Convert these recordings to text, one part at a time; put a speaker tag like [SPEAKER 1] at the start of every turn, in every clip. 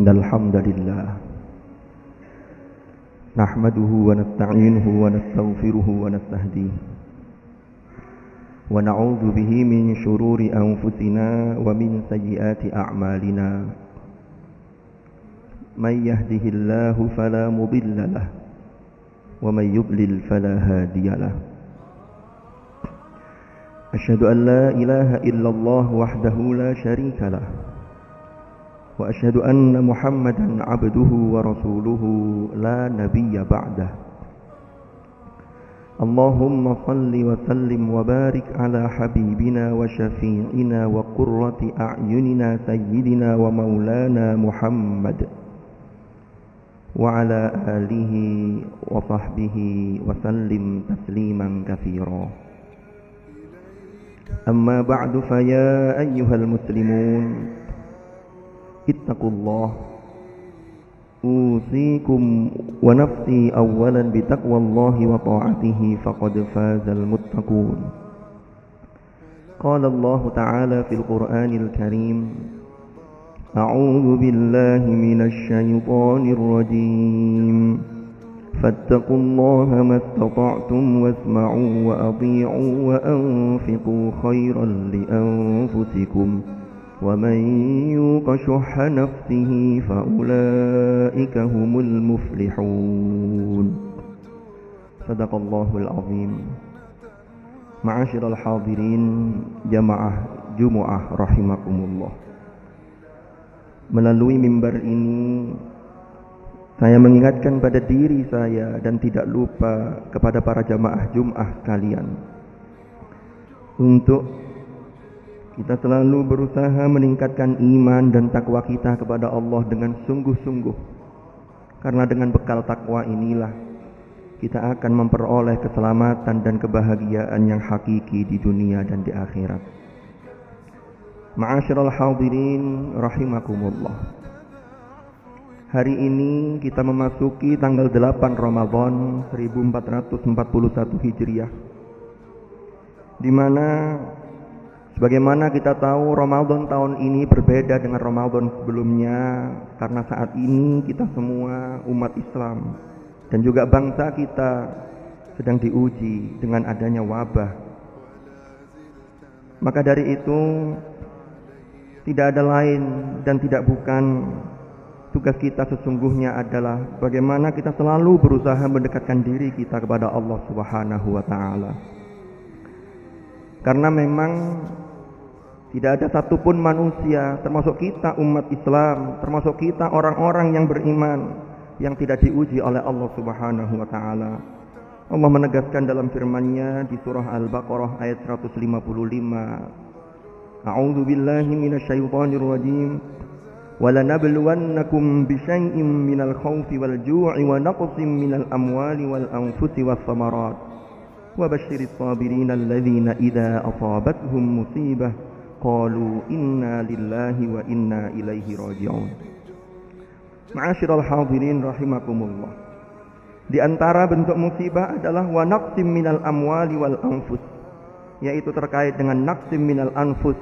[SPEAKER 1] إن الحمد لله نحمده ونستعينه ونستغفره ونستهديه ونعوذ به من شرور أنفسنا ومن سيئات أعمالنا من يهده الله فلا مضل له ومن يضلل فلا هادي له أشهد أن لا إله إلا الله وحده لا شريك له وأشهد أن محمدا عبده ورسوله لا نبي بعده اللهم صل وسلم وبارك على حبيبنا وشفيعنا وقرة أعيننا سيدنا ومولانا محمد وعلى آله وصحبه وسلم تسليما كثيرا أما بعد فيا أيها المسلمون اتقوا الله أوصيكم ونفسي أولا بتقوى الله وطاعته فقد فاز المتقون قال الله تعالى في القرآن الكريم أعوذ بالله من الشيطان الرجيم فاتقوا الله ما استطعتم واسمعوا وأطيعوا وأنفقوا خيرا لأنفسكم ومن يوق شح نفسه فأولئك هم المفلحون صدق الله العظيم. Ma'asyiral hadirin jamaah Jumu'ah rahimakumullah. Melalui mimbar ini saya mengingatkan pada diri saya dan tidak lupa kepada para jamaah Jum'ah sekalian untuk kita selalu berusaha meningkatkan iman dan takwa kita kepada Allah dengan sungguh-sungguh. Karena dengan bekal takwa inilah kita akan memperoleh keselamatan dan kebahagiaan yang hakiki di dunia dan di akhirat. Ma'asyiral hadirin rahimakumullah. Hari ini kita memasuki tanggal 8 Ramadan 1441 Hijriah, di mana sebagaimana kita tahu Ramadan tahun ini berbeda dengan Ramadan sebelumnya, karena saat ini kita semua umat Islam dan juga bangsa kita sedang diuji dengan adanya wabah. Maka dari itu tidak ada lain dan tidak bukan tugas kita sesungguhnya adalah bagaimana kita selalu berusaha mendekatkan diri kita kepada Allah Subhanahu wa taala. Karena memang tidak ada satupun manusia, termasuk kita umat Islam, termasuk kita orang-orang yang beriman, yang tidak diuji oleh Allah Subhanahu wa taala. Allah menegaskan dalam firman-Nya di surah Al-Baqarah ayat 155, A'udzu billahi minasyaitonir rajim. وَلَنَبْلُوَنَّكُمْ بِشَيْءٍ مِنَ الْخَوْفِ وَالْجُوعِ وَنَقْصٍ مِنَ الْأَمْوَالِ وَالْأَنْفُسِ وَالثَّمَرَاتِ وَبَشِّرِ الصَّابِرِينَ الَّذِينَ إِذَا أَصَابَتْهُمْ مُصِيبَةٌ قَالُوا إِنَّا لِلَّهِ وَإِنَّا إِلَيْهِ رَاجِعُونَ. Ma'asyiral hadirin rahimakumullah. Di antara bentuk musibah adalah wa naqsim minal amwali wal anfus, yaitu terkait dengan naqsim minal anfus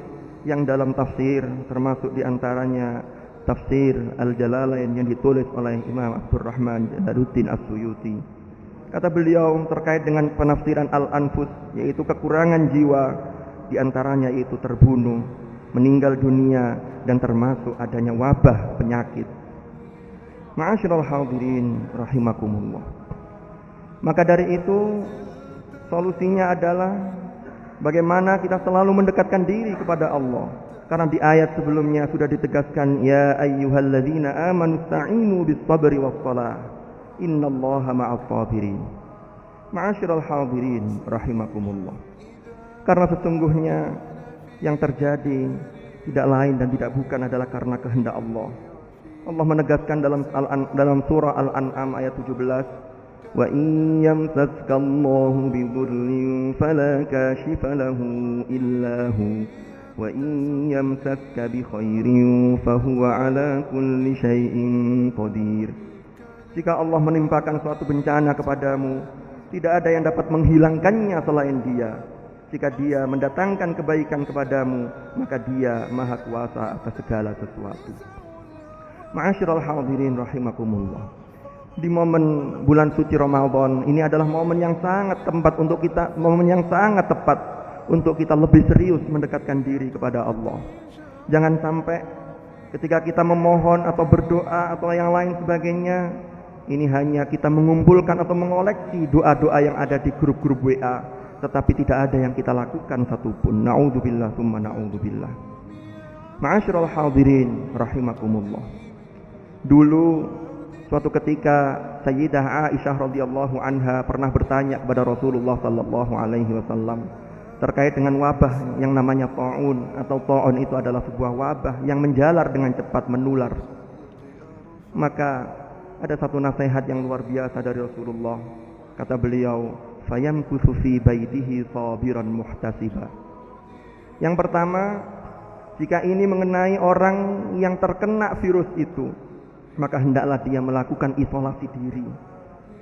[SPEAKER 1] yang dalam tafsir termasuk di antaranya tafsir Al-Jalalain yang ditulis oleh Imam Abdurrahman Jalaluddin As-Suyuti. Kata beliau terkait dengan penafsiran al-anfus, yaitu kekurangan jiwa, di antaranya itu terbunuh, meninggal dunia, dan termasuk adanya wabah penyakit. Ma'asyiral hadirin rahimakumullah. Maka dari itu solusinya adalah bagaimana kita selalu mendekatkan diri kepada Allah. Karena di ayat sebelumnya sudah ditegaskan, ya ayyuhalladzina amanu ista'inu bis-sabri was-shalah innallaha ma'as sabirin. Ma'asyiral hadirin rahimakumullah. Karena sesungguhnya yang terjadi tidak lain dan tidak bukan adalah karena kehendak Allah. Allah menegaskan dalam surah Al-An'am ayat 17, wa in yamsaskallahu bidurrin fala kashifa lahu illa hu wa in yamsaska bi khairin fahuwa ala kulli syai'in qadir. Jika Allah menimpakan suatu bencana kepadamu, tidak ada yang dapat menghilangkannya selain Dia. Jika Dia mendatangkan kebaikan kepadamu, maka Dia maha kuasa atas segala sesuatu. Ma'asyiral hadirin rahimakumullah. Di momen bulan suci Ramadan ini adalah momen yang sangat tepat untuk kita, momen yang sangat tepat untuk kita lebih serius mendekatkan diri kepada Allah. Jangan sampai ketika kita memohon atau berdoa atau yang lain sebagainya, ini hanya kita mengumpulkan atau mengoleksi doa-doa yang ada di grup-grup WA, tetapi tidak ada yang kita lakukan satupun. Na'udzubillah tsumma na'udzubillah. Ma'asyiral hadirin rahimakumullah. Dulu suatu ketika Sayyidah Aisyah radhiyallahu anha pernah bertanya kepada Rasulullah sallallahu alaihi wasallam terkait dengan wabah yang namanya ta'un, atau ta'un itu adalah sebuah wabah yang menjalar dengan cepat, menular. Maka ada satu nasihat yang luar biasa dari Rasulullah. Kata beliau, fayamkusu fi baitihi sabiran muhtasiba. Yang pertama, jika ini mengenai orang yang terkena virus itu, maka hendaklah dia melakukan isolasi diri.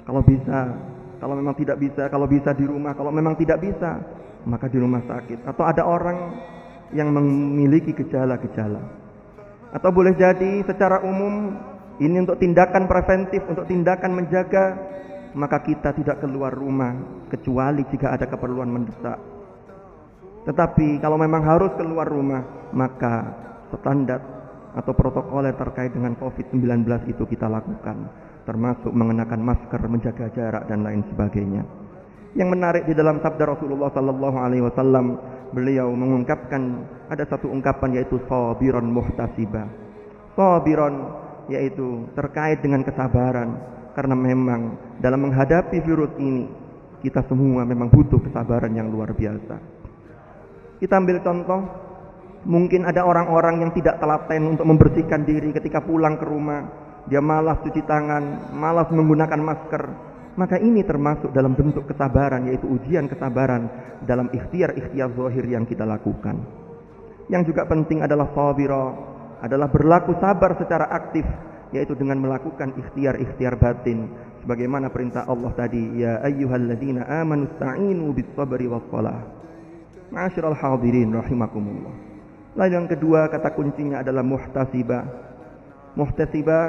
[SPEAKER 1] Kalau bisa, kalau memang tidak bisa, kalau bisa di rumah, kalau memang tidak bisa, maka di rumah sakit. Atau ada orang yang memiliki gejala-gejala. Atau boleh jadi secara umum ini untuk tindakan preventif, untuk tindakan menjaga, maka kita tidak keluar rumah kecuali jika ada keperluan mendesak. Tetapi kalau memang harus keluar rumah, maka standar atau protokol yang terkait dengan COVID-19 itu kita lakukan, termasuk mengenakan masker, menjaga jarak dan lain sebagainya. Yang menarik di dalam sabda Rasulullah sallallahu alaihi wasallam, beliau mengungkapkan ada satu ungkapan, yaitu sabiran muhtasiba. Sabiran yaitu terkait dengan kesabaran, karena memang dalam menghadapi virus ini kita semua memang butuh kesabaran yang luar biasa. Kita ambil contoh, mungkin ada orang-orang yang tidak telaten untuk membersihkan diri ketika pulang ke rumah. Dia malas cuci tangan, malas menggunakan masker. Maka ini termasuk dalam bentuk kesabaran, yaitu ujian kesabaran dalam ikhtiar-ikhtiar zahir yang kita lakukan. Yang juga penting adalah sabira, adalah berlaku sabar secara aktif, yaitu dengan melakukan ikhtiar-ikhtiar batin. Sebagaimana perintah Allah tadi, ya ayyuhalladzina amanu ista'inu bis sabri was shalah. Ma'asyiral hadirin rahimakumullah. Lalu yang kedua, kata kuncinya adalah muhtasibah. Muhtasibah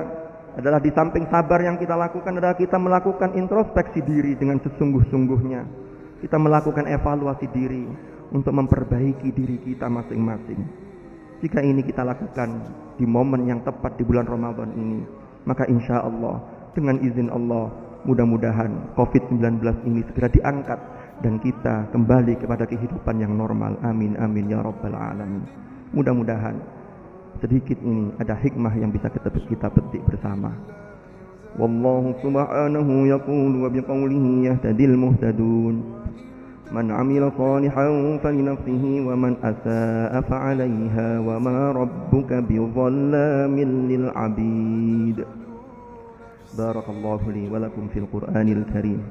[SPEAKER 1] adalah di samping sabar yang kita lakukan adalah kita melakukan introspeksi diri dengan sesungguh-sungguhnya. Kita melakukan evaluasi diri untuk memperbaiki diri kita masing-masing. Jika ini kita lakukan di momen yang tepat di bulan Ramadan ini, maka insya Allah dengan izin Allah, mudah-mudahan COVID-19 ini segera diangkat dan kita kembali kepada kehidupan yang normal. Amin amin ya rabbal alamin. Mudah-mudahan sedikit ini ada hikmah yang bisa kita petik bersama. Wallahu subhanahu yaqulu wa biqaulihi yahtadil muhtadun. Man 'amila shalihan falinafsihi wa man asaa'a fa'alayha wa ma rabbuka bidhallamin lil 'abid. Barakallahu li wa lakum fil Qur'anil karim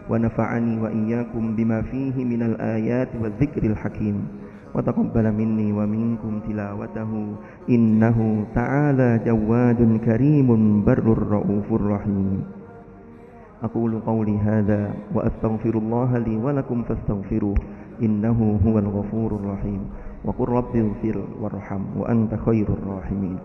[SPEAKER 1] wa nafa'ani wa iyyakum bima fihi minal ayati wadh-dhikril hakim. وتقبل مني ومنكم تلاوته إنه تعالى جواد كريم بر رؤوف رحيم. أقول قولي هذا وأستغفر الله لي ولكم فاستغفروه إنه هو الغفور الرحيم. وقل رب اغفر وارحم وأنت خير الراحمين.